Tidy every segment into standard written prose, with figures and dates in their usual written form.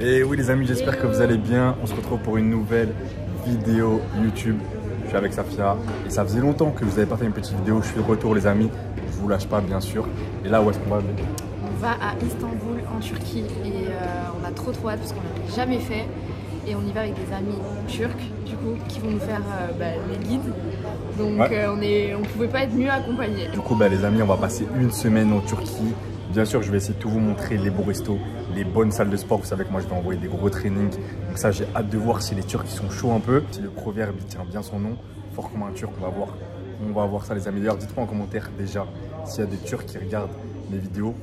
Et oui les amis, j'espère que vous allez bien. On se retrouve pour une nouvelle vidéo YouTube. Je suis avec Safia et ça faisait longtemps que vous n'avez pas fait une petite vidéo. Je suis de retour les amis, je vous lâche pas bien sûr. Et là où est-ce qu'on va? On va à Istanbul en Turquie et on a trop hâte parce qu'on l'avait jamais fait. Et on y va avec des amis turcs du coup qui vont nous faire les guides. Donc on pouvait pas être mieux accompagnés. Du coup les amis, on va passer une semaine en Turquie. Bien sûr, je vais essayer de tout vous montrer, les beaux restos, les bonnes salles de sport. Vous savez que moi, je vais envoyer des gros trainings. Donc ça, j'ai hâte de voir si les Turcs ils sont chauds un peu. Si le proverbe il tient bien son nom, fort comme un Turc, on va voir. On va voir ça les amis. D'ailleurs, dites-moi en commentaire déjà s'il y a des Turcs qui regardent mes vidéos.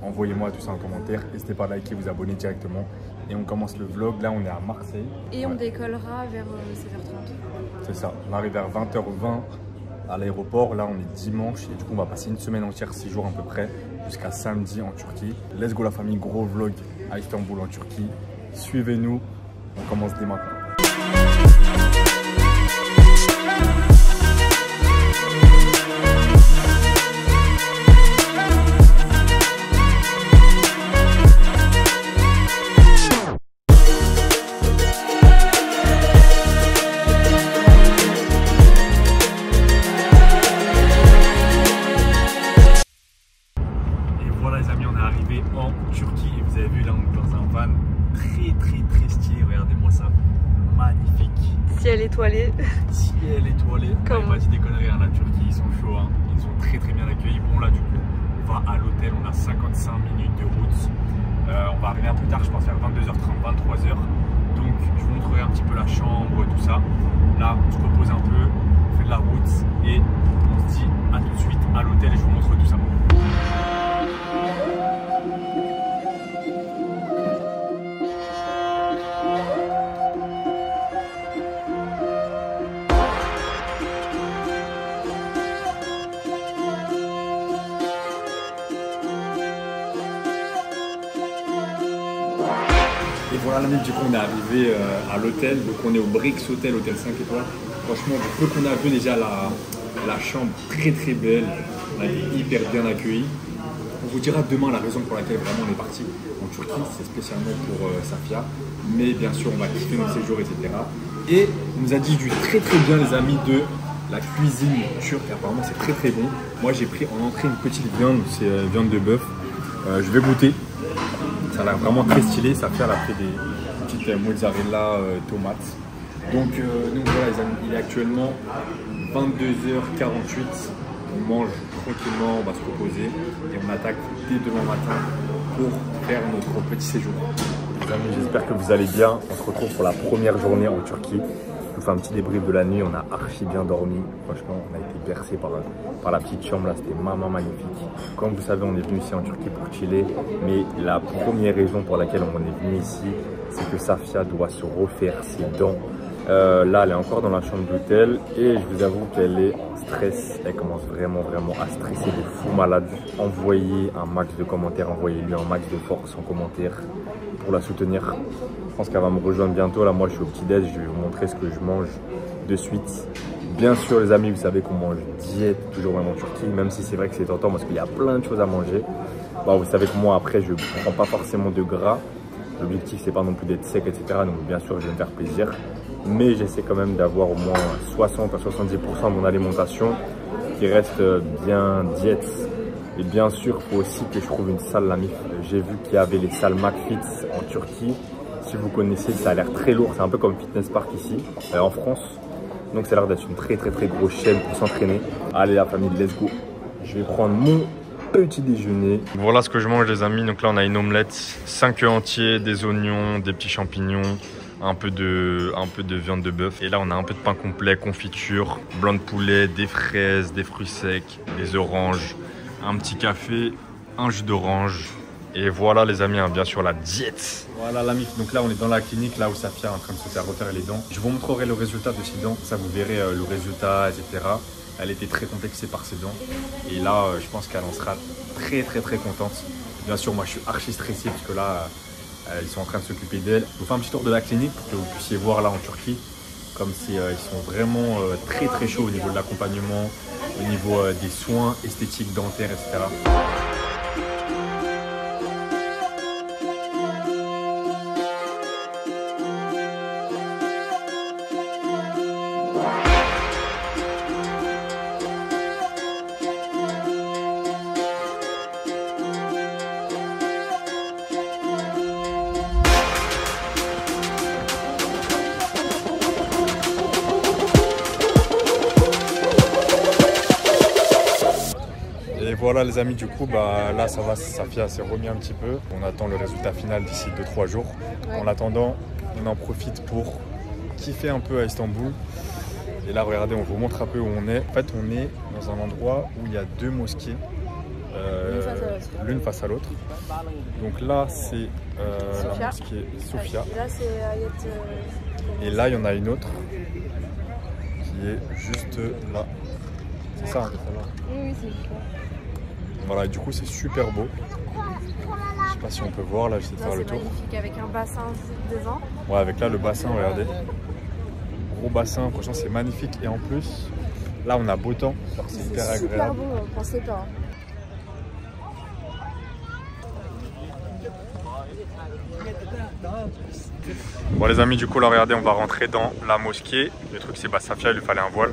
Envoyez-moi tout ça en commentaire. N'hésitez pas à liker, vous abonner directement. Et on commence le vlog. Là, on est à Marseille. Et on décollera vers 7h30. C'est ça. On arrive vers 20h20 à l'aéroport. Là, on est dimanche. Et du coup, on va passer une semaine entière, 6 jours à peu près, jusqu'à samedi en Turquie. Let's go la famille, gros vlog à Istanbul en Turquie. Suivez-nous. On commence dès maintenant. En Turquie et vous avez vu là on est dans un van très stylé, regardez-moi ça, magnifique, Ciel étoilé. Ciel étoilé. On m'a dit des conneries hein, la Turquie, ils sont chauds hein. Ils ont très bien accueilli. Bon là du coup on va à l'hôtel, on a 55 minutes de route, on va arriver un peu tard, je pense vers 22h30, 23h, donc je vous montrerai un petit peu la chambre, tout ça. Là on se repose un peu, on fait de la route et on se dit à tout de suite à l'hôtel et je vous montre tout ça. Et voilà du coup on est arrivé à l'hôtel, donc on est au Brix Hotel, hôtel 5 étoiles. Franchement du peu qu'on a vu déjà la chambre très belle, on a été hyper bien accueillis. On vous dira demain la raison pour laquelle vraiment on est parti en Turquie, c'est spécialement pour Safia. Mais bien sûr on va kiffer notre séjour etc. Et on nous a dit du très bien les amis de la cuisine turque, apparemment c'est très bon. Moi j'ai pris en entrée une petite viande, c'est viande de bœuf, je vais goûter. Ça a l'air vraiment très stylé, ça fait des petites mozzarella tomates. Donc voilà les amis, il est actuellement 22h48. On mange tranquillement, on va se reposer et on attaque dès demain matin pour faire notre petit séjour. Les amis, j'espère que vous allez bien. On se retrouve pour la première journée en Turquie. Je vous fais un petit débrief de la nuit, on a archi bien dormi. Franchement, on a été bercé par la petite chambre là, c'était magnifique. Comme vous savez, on est venu ici en Turquie pour chiller. Mais la première raison pour laquelle on est venu ici, c'est que Safia doit se refaire ses dents. Là, elle est encore dans la chambre d'hôtel et je vous avoue qu'elle est en stress. Elle commence vraiment à stresser de fou malade. Envoyez un max de commentaires, envoyez-lui un max de force en commentaire pour la soutenir. Je pense qu'elle va me rejoindre bientôt. Là, moi, je suis au petit-déj. Je vais vous montrer ce que je mange de suite. Bien sûr, les amis, vous savez qu'on mange diète toujours même en Turquie, même si c'est vrai que c'est tentant parce qu'il y a plein de choses à manger. Bon, vous savez que moi, après, je ne prends pas forcément de gras. L'objectif, c'est pas non plus d'être sec, etc. Donc, bien sûr, je vais me faire plaisir. Mais j'essaie quand même d'avoir au moins 60 à 70% de mon alimentation qui reste bien diète. Et bien sûr, il faut aussi que je trouve une salle, la MIF. J'ai vu qu'il y avait les salles McFit en Turquie. Si vous connaissez, ça a l'air très lourd. C'est un peu comme Fitness Park ici, en France. Donc, ça a l'air d'être une très grosse chaîne pour s'entraîner. Allez, la famille, let's go. Je vais prendre mon petit déjeuner. Voilà ce que je mange, les amis. Donc là, on a une omelette, 5 œufs entiers, des oignons, des petits champignons, un peu de viande de bœuf. Et là, on a un peu de pain complet, confiture, blanc de poulet, des fraises, des fruits secs, des oranges, un petit café, un jus d'orange. Et voilà les amis, hein, bien sûr la diète. Voilà l'ami, donc là on est dans la clinique, là où Safia est en train de se faire refaire les dents. Je vous montrerai le résultat de ses dents, ça vous verrez le résultat, etc. Elle était très complexée par ses dents. Et là, je pense qu'elle en sera très contente. Bien sûr, moi je suis archi stressé parce que là, ils sont en train de s'occuper d'elle. Je vous fais un petit tour de la clinique pour que vous puissiez voir là en Turquie. Comme si ils sont vraiment très chauds au niveau de l'accompagnement, au niveau des soins esthétiques, dentaires, etc. voilà les amis, du coup là ça va, Safia s'est remis un petit peu. On attend le résultat final d'ici 2-3 jours. Ouais. En attendant, on en profite pour kiffer un peu à Istanbul. Et là regardez, on vous montre un peu où on est. En fait on est dans un endroit où il y a 2 mosquées, l'une face à l'autre. Donc là c'est la mosquée Sofia. Et là c'est Ayet. Et là il y en a une autre qui est juste là. C'est ça, Oui, c'est ça. Voilà, du coup c'est super beau. Je sais pas si on peut voir, là j'essaie de faire le tour. C'est magnifique avec un bassin devant. Ouais, avec là le bassin, regardez. Gros bassin, franchement c'est magnifique. Et en plus, là on a beau temps, c'est hyper agréable. C'est super beau, pensez pas. Bon les amis, du coup là regardez, on va rentrer dans la mosquée. Le truc c'est Safia, il lui fallait un voile.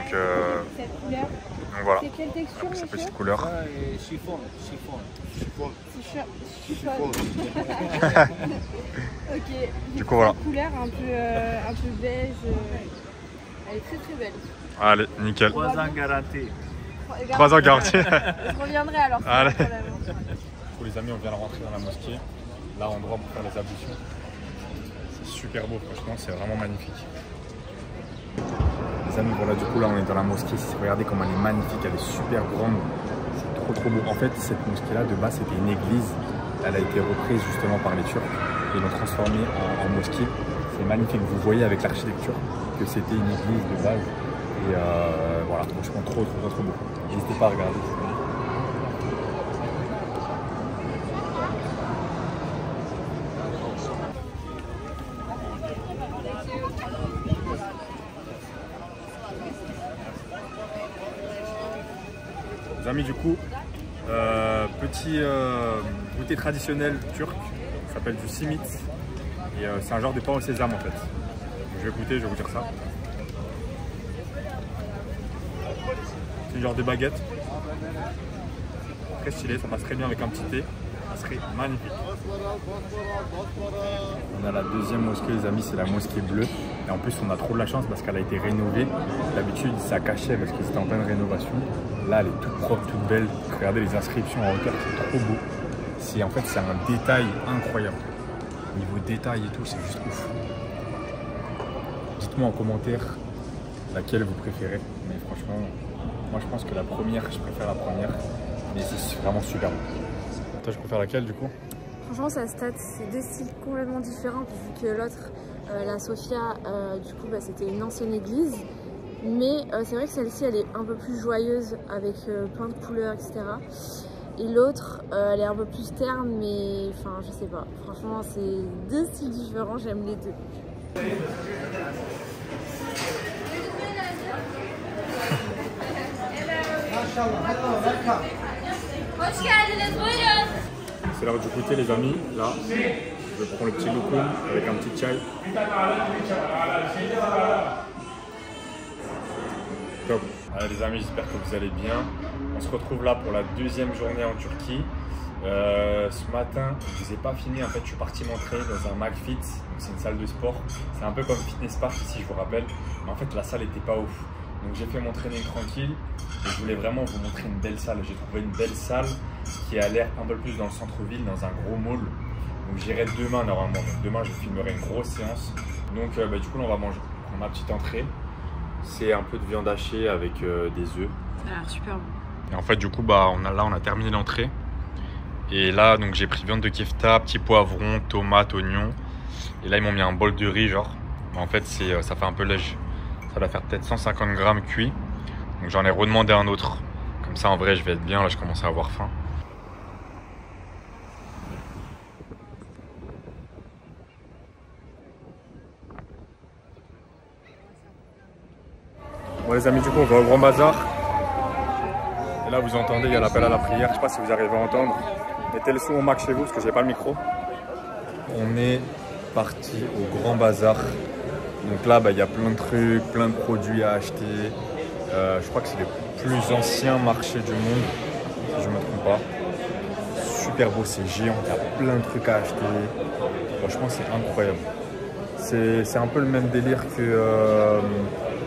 Cette couleur. Donc voilà. C'est quelle texture, cette petite couleur. Chiffon. Ok. Du coup voilà. Cette couleur un peu beige. Elle est très très belle. Allez, nickel. 3 ans garantis. 3 ans garantis. Je reviendrai alors. Allez. Du coup les amis, on vient de rentrer dans la mosquée. Là endroit pour faire les ablutions. C'est super beau, franchement, c'est vraiment magnifique. Les amis, voilà, du coup là on est dans la mosquée. Regardez comme elle est magnifique, elle est super grande. C'est trop beau. En fait, cette mosquée là de base c'était une église. Elle a été reprise justement par les Turcs. Ils l'ont transformée en mosquée. C'est magnifique. Vous voyez avec l'architecture que c'était une église de base. Et voilà, franchement trop beau. N'hésitez pas à regarder. Les amis, du coup, petit goûter traditionnel turc, ça s'appelle du simit. Et c'est un genre de pain au sésame en fait. Donc, je vais goûter, je vais vous dire ça. C'est un genre de baguette. Très stylé, ça passe très bien avec un petit thé. Ça serait magnifique. On a la deuxième mosquée les amis, c'est la mosquée bleue. Et en plus on a trop de la chance parce qu'elle a été rénovée. D'habitude ça cachait parce que c'était en pleine rénovation. Là elle est toute propre, toute belle. Regardez les inscriptions en hauteur, c'est trop beau. En fait c'est un détail incroyable. Niveau détail et tout, c'est juste ouf. Dites-moi en commentaire laquelle vous préférez. Mais franchement, moi je pense que la première, je préfère la première. Mais c'est vraiment super beau. Toi je préfère laquelle du coup? Franchement, ça c'est 2 styles complètement différents vu que l'autre, la Sofia, du coup, c'était une ancienne église. Mais c'est vrai que celle-ci, elle est un peu plus joyeuse avec plein de couleurs, etc. Et l'autre, elle est un peu plus terne, mais enfin, je sais pas. Franchement, c'est 2 styles différents, j'aime les deux. C'est l'heure du goûter les amis. Là, je prends le petit loukoum avec un petit chai. Top. Allez les amis, j'espère que vous allez bien. On se retrouve là pour la deuxième journée en Turquie. Ce matin, je ne vous ai pas fini. En fait, je suis parti m'entraîner dans un McFit. C'est une salle de sport. C'est un peu comme Fitness Park ici, je vous rappelle. Mais en fait, la salle n'était pas ouf. Donc j'ai fait mon training tranquille. Et je voulais vraiment vous montrer une belle salle. J'ai trouvé une belle salle qui a l'air un peu plus dans le centre-ville, dans un gros mall. Donc j'irai demain normalement. Donc demain, je filmerai une grosse séance. Donc du coup, là, on va manger. On a ma petite entrée. C'est un peu de viande hachée avec des œufs. Ça a l'air super bon. Et en fait, du coup, on a terminé l'entrée. Et là, donc j'ai pris viande de kefta, petit poivron, tomate, oignon. Et là, ils m'ont mis un bol de riz, genre. Mais en fait, ça fait un peu léger. Ça va faire peut-être 150 grammes cuit. Donc j'en ai redemandé un autre. Comme ça, en vrai, je vais être bien. Là, je commence à avoir faim. Bon les amis, du coup on va au Grand Bazar. Et là vous entendez, il y a l'appel à la prière. Je sais pas si vous arrivez à entendre. Mettez le son au max chez vous parce que j'ai pas le micro. On est parti au Grand Bazar. Donc là il y a plein de trucs, plein de produits à acheter. Je crois que c'est les plus anciens marchés du monde, si je me trompe pas. Super beau, c'est géant, il y a plein de trucs à acheter. Franchement c'est incroyable. C'est un peu le même délire que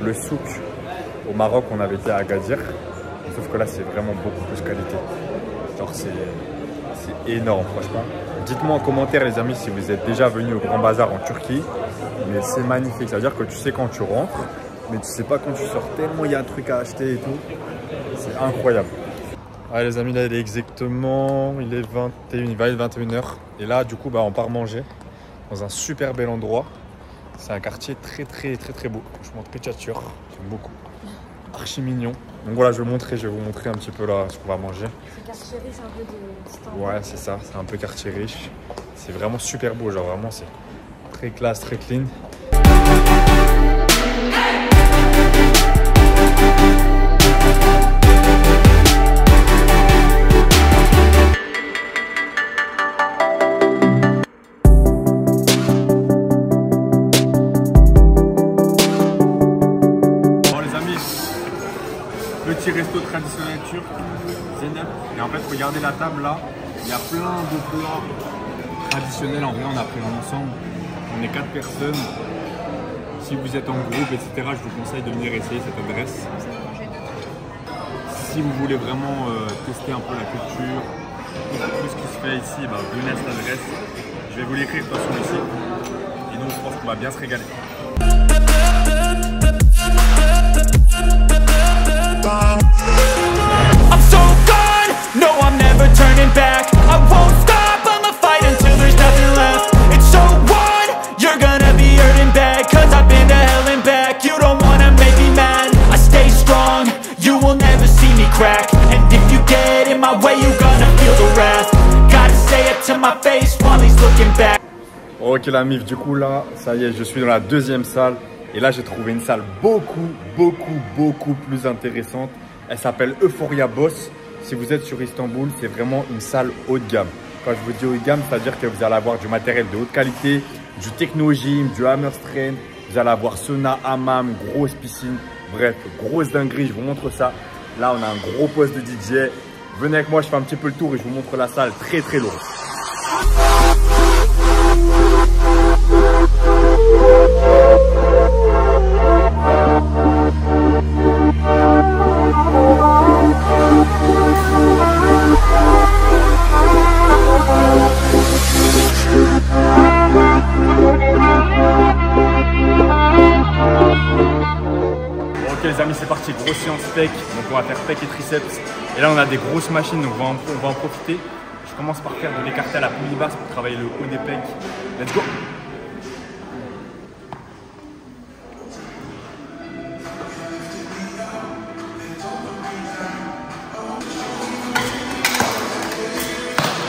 le souk. Au Maroc, on avait été à Agadir. trouve que là, c'est vraiment beaucoup plus qualité. Genre, c'est énorme, franchement. Dites-moi en commentaire, les amis, si vous êtes déjà venu au Grand Bazar en Turquie. Mais c'est magnifique. Ça veut dire que tu sais quand tu rentres, mais tu sais pas quand tu sors. Tellement il y a un truc à acheter et tout. C'est incroyable. Allez, les amis, là, il est exactement... Il est 21, il va être 21h. Et là, du coup, bah, on part manger dans un super bel endroit. C'est un quartier très beau. Je vous montre Peciatur. J'aime beaucoup. Archi mignon. Donc voilà, je vais vous montrer un petit peu là ce qu'on va manger. C'est quartier riche, un peu de Istanbul. Ouais, c'est ça, c'est un peu quartier riche. C'est vraiment super beau, genre vraiment c'est très classe, très clean. Petit resto traditionnel turc, Zeynep. Et en fait, regardez la table là, il y a plein de plats traditionnels. En vrai, on a pris ensemble. On est 4 personnes. Si vous êtes en groupe, etc., je vous conseille de venir essayer cette adresse. Si vous voulez vraiment tester un peu la culture, tout ce qui se fait ici, bah, venez à cette adresse. Je vais vous l'écrire de toute façon ici. Et nous, je pense qu'on va bien se régaler. I'm so gone, no I'm never turning back. I won't stop, I'ma fight until there's nothing left. It's so on, you're gonna be hurting bad. Cause I've been to hell and back. You don't wanna make me mad, I stay strong. You will never see me crack. And if you get in my way, you're gonna feel the wrath. Gotta say it to my face while he's looking back. Ok la mif, du coup là, ça y est, je suis dans la deuxième salle. Et là, j'ai trouvé une salle beaucoup plus intéressante. Elle s'appelle Euphoria Boss. Si vous êtes sur Istanbul, c'est vraiment une salle haut de gamme. Quand je vous dis haut de gamme, c'est-à-dire que vous allez avoir du matériel de haute qualité, du techno-gym, du hammer strength. Vous allez avoir sauna, hammam, grosse piscine. Bref, grosse dinguerie, je vous montre ça. Là, on a un gros poste de DJ. Venez avec moi, je fais un petit peu le tour et je vous montre la salle très lourde. Ok les amis, c'est parti, grosse séance pec, donc on va faire pec et triceps. Et là on a des grosses machines, donc on va en profiter. Je commence par faire de l'écarté à la poulie basse pour travailler le haut des pecs. Let's go.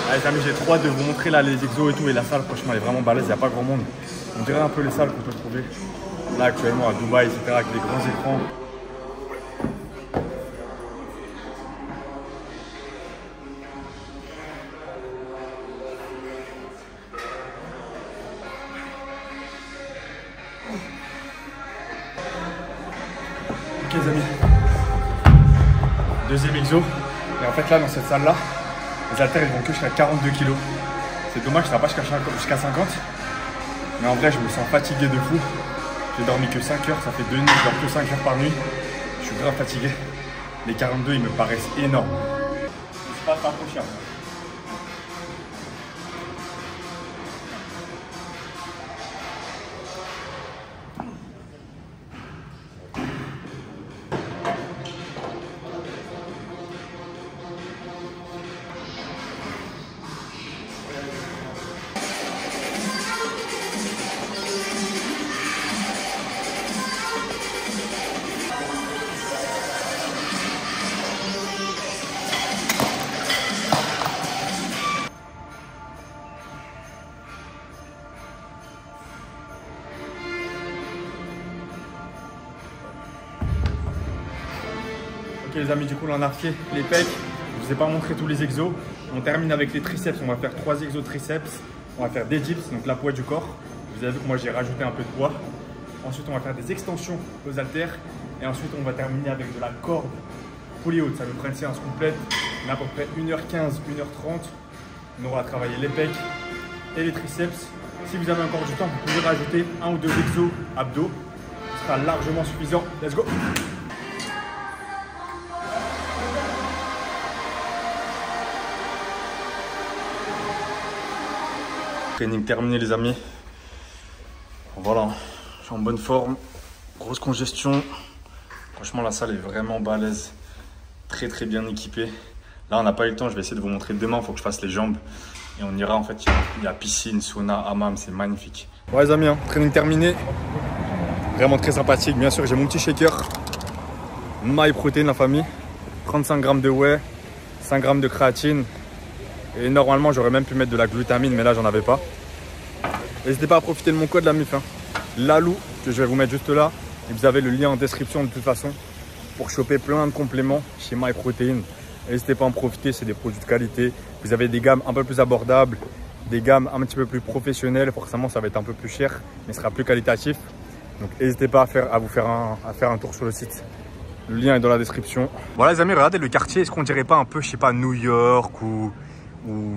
Allez les amis, j'ai trop hâte de vous montrer là les exos et tout, et la salle franchement elle est vraiment balèze, il n'y a pas grand monde. On dirait un peu les salles qu'on peut trouver là actuellement à Dubaï, etc., avec les grands écrans. Ok les amis, deuxième exo. Et en fait là dans cette salle là, les haltères ils vont que jusqu'à 42 kg. C'est dommage, ça va pas jusqu'à 50. Mais en vrai je me sens fatigué de fou. J'ai dormi que 5 heures, ça fait 2 nuits, je dors que 5 heures par nuit. Je suis grave fatigué. Les 42 ils me paraissent énormes. C'est pas trop cher. Ok les amis, du coup là on a fait les pecs. Je vous ai pas montré tous les exos. On termine avec les triceps. On va faire 3 exos triceps. On va faire des dips, donc la poids du corps. Vous avez vu que moi j'ai rajouté un peu de poids. Ensuite on va faire des extensions aux haltères. Et ensuite on va terminer avec de la corde poulie haute. Ça veut prendre une séance complète. On a à peu près 1h15, 1h30. On aura travaillé les pecs et les triceps. Si vous avez encore du temps, vous pouvez rajouter 1 ou 2 exos abdos. Ce sera largement suffisant. Let's go! Training terminé les amis. Voilà, je suis en bonne forme. Grosse congestion. Franchement la salle est vraiment balèze. Très très bien équipée. Là on n'a pas eu le temps, je vais essayer de vous montrer demain. Il faut que je fasse les jambes. Et on ira en fait, il y a piscine, sauna, hammam, c'est magnifique. Ouais les amis, hein, training terminé. Vraiment très sympathique. Bien sûr j'ai mon petit shaker. MyProtein la famille. 35 grammes de whey, 5 grammes de créatine. Et normalement j'aurais même pu mettre de la glutamine, mais là j'en avais pas. N'hésitez pas à profiter de mon code la MIF, hein. Lalou, que je vais vous mettre juste là. Et vous avez le lien en description de toute façon pour choper plein de compléments chez MyProtein. N'hésitez pas à en profiter, c'est des produits de qualité. Vous avez des gammes un peu plus abordables, des gammes un petit peu plus professionnelles. Forcément ça va être un peu plus cher, mais ce sera plus qualitatif. Donc n'hésitez pas à faire un tour sur le site. Le lien est dans la description. Voilà les amis, regardez le quartier. Est-ce qu'on dirait pas un peu, je sais pas, New York ou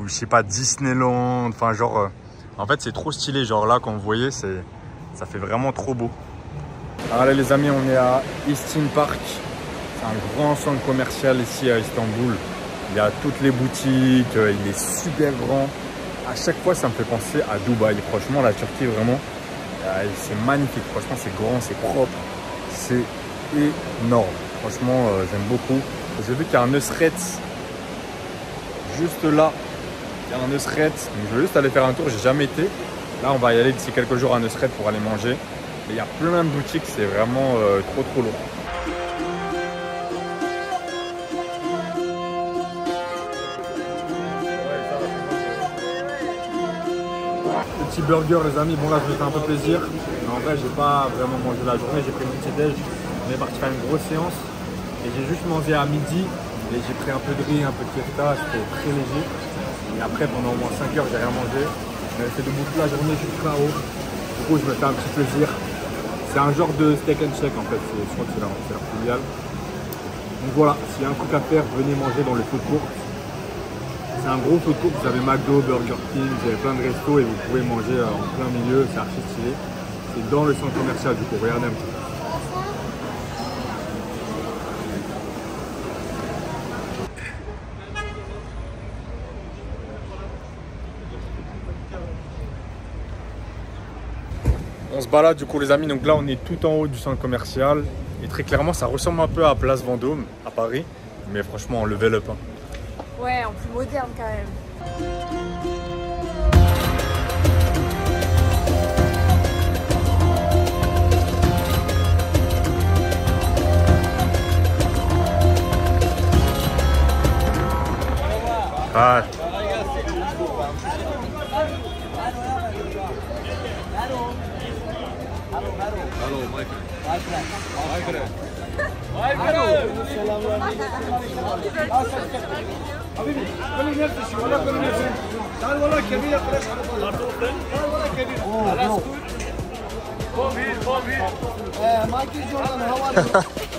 je sais pas, Disneyland. Enfin genre, en fait c'est trop stylé. Genre là, quand vous voyez, ça fait vraiment trop beau. Alors là les amis, on est à Eastin Park. C'est un grand centre commercial ici à Istanbul. Il y a toutes les boutiques, il est super grand. À chaque fois ça me fait penser à Dubaï. Franchement la Turquie vraiment, c'est magnifique. Franchement c'est grand, c'est propre, c'est énorme. Franchement j'aime beaucoup. J'ai vu qu'il y a un Nusret juste là. Il y a un Nusret. Donc je vais juste aller faire un tour, j'ai jamais été. Là on va y aller d'ici quelques jours à Nusret pour aller manger. Mais il y a plein de boutiques, c'est vraiment trop lourd. Petit burger les amis, bon là je me fais un peu plaisir. Mais en vrai j'ai pas vraiment mangé la journée, j'ai pris mon petit déj. On est parti faire une grosse séance. Et j'ai juste mangé à midi. Et j'ai pris un peu de riz, un peu de kefta, c'était très léger. Et après pendant au moins 5 heures j'ai rien mangé. J'ai fait debout toute la journée jusqu'à haut. Du coup je me fais un petit plaisir. C'est un genre de steak and shake en fait, je crois que c'est leur filiale. Donc voilà, s'il y a un truc à faire, venez manger dans le food court. C'est un gros food court, vous avez McDo, Burger King, vous avez plein de restos et vous pouvez manger en plein milieu, c'est archi stylé. C'est dans le centre commercial du coup, regardez un petit peu. On se balade du coup les amis, donc là on est tout en haut du centre commercial et très clairement ça ressemble un peu à Place Vendôme à Paris, mais franchement on level up. Hein. Ouais, en plus moderne quand même. Ah. حبيبي كل نفسي ولا كل نفسي تعال والله كبير خلاص تعال والله كبير خلاص Bobby Michael Jordan how are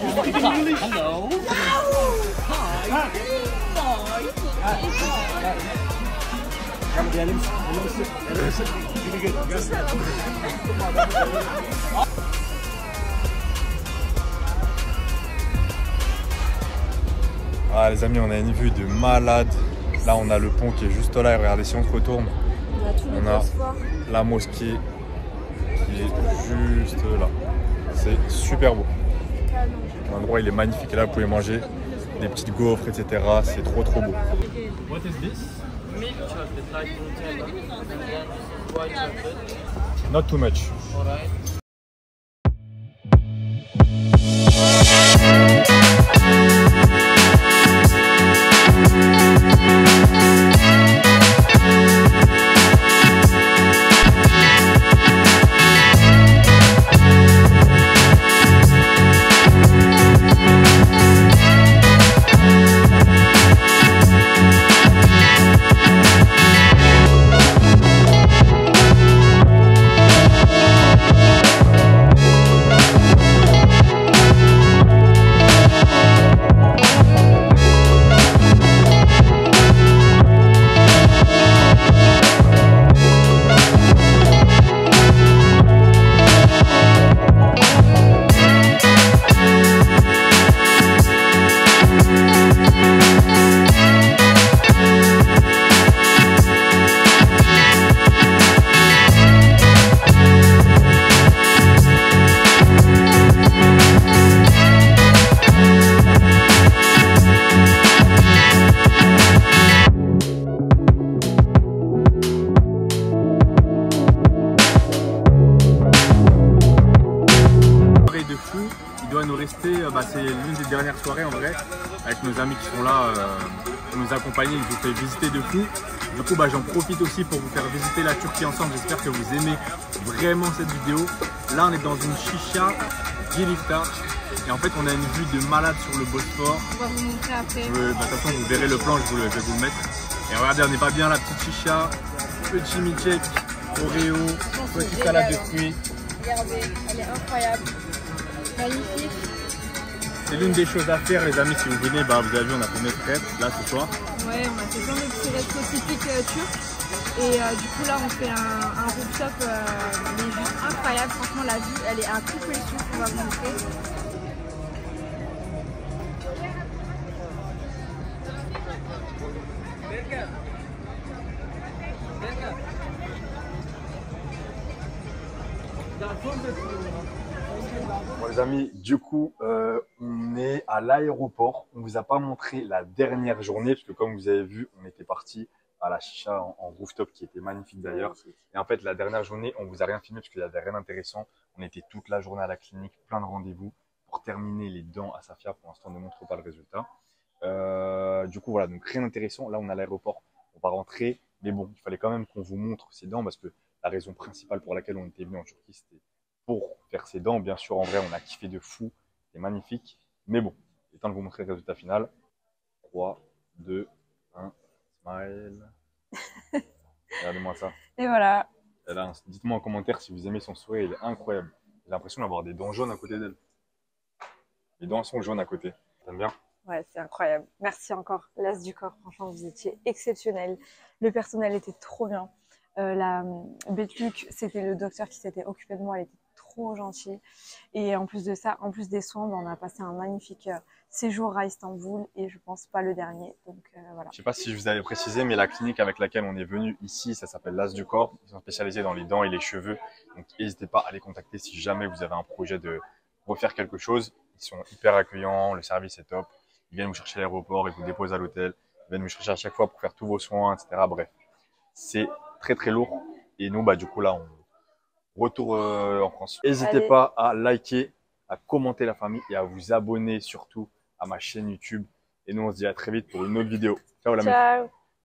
you speaking English hello hi Come diyelim Ah les amis, on a une vue de malade. Là on a le pont qui est juste là et regardez si on se retourne. On a la mosquée qui est juste là. C'est super beau. L'endroit il est magnifique et là vous pouvez manger des petites gaufres etc. C'est trop beau. What is this? Milk chocolate like Nutella and then white chocolate. Not too much. Alright. veut rester, c'est l'une des dernières soirées en vrai, avec nos amis qui sont là pour nous accompagner, ils nous fait visiter de fou. Du coup, j'en profite aussi pour vous faire visiter la Turquie ensemble. J'espère que vous aimez vraiment cette vidéo. Là, on est dans une chicha Giliftar. Et en fait, on a une vue de malade sur le Bosphore. On va vous montrer après. De toute façon, vous verrez le plan, je vais vous le mettre. Et regardez, on n'est pas bien, la petite chicha, petit michek, Oreo, petite salade de fruits. Regardez, elle est incroyable. Magnifique. C'est l'une des choses à faire, les amis, si vous venez, vous avez vu, on a fait notre crêpes là ce soir. Ouais, on a fait plein de petits restos typiques turcs. Et du coup, là, on fait un rooftop mais juste incroyable. Franchement, la vue, elle est à couper le souffle, on va vous montrer. Bon, les amis, du coup, on est à l'aéroport. On vous a pas montré la dernière journée, parce que comme vous avez vu, on était parti à la chicha en rooftop, qui était magnifique d'ailleurs. Et en fait, la dernière journée, on vous a rien filmé, parce qu'il n'y avait rien d'intéressant. On était toute la journée à la clinique, plein de rendez-vous, pour terminer les dents à Safia. Pour l'instant, on ne montre pas le résultat. Du coup, voilà, donc rien d'intéressant. Là, on est à l'aéroport, on va rentrer. Mais bon, il fallait quand même qu'on vous montre ces dents, parce que la raison principale pour laquelle on était venu en Turquie, c'était pour faire ses dents. Bien sûr, en vrai, on a kiffé de fou. C'était magnifique. Mais bon, il est temps de vous montrer le résultat final. 3, 2, 1, smile. Regardez-moi ça. Et voilà. Dites-moi en commentaire si vous aimez son sourire, il est incroyable. J'ai l'impression d'avoir des dents jaunes à côté d'elle. Les dents sont jaunes à côté. T'aimes bien? Ouais, c'est incroyable. Merci encore, l'As du corps. Franchement, vous étiez exceptionnel. Le personnel était trop bien. La Betluc, c'était le docteur qui s'était occupé de moi. Elle était trop gentille. Et en plus de ça, en plus des soins, on a passé un magnifique séjour à Istanbul. Et je pense pas le dernier. Donc voilà. Je sais pas si je vous avais précisé, mais la clinique avec laquelle on est venu ici, ça s'appelle l'As du corps. Ils sont spécialisés dans les dents et les cheveux. Donc n'hésitez pas à les contacter si jamais vous avez un projet de refaire quelque chose. Ils sont hyper accueillants, le service est top. Ils viennent vous chercher à l'aéroport, ils vous déposent à l'hôtel. Ils viennent vous chercher à chaque fois pour faire tous vos soins, etc. Bref, c'est très très lourd. Et nous, du coup, là, on retourne en France. N'hésitez pas à liker, à commenter la famille et à vous abonner surtout à ma chaîne YouTube. Et nous, on se dit à très vite pour une autre vidéo. Ciao la meuf. Ciao.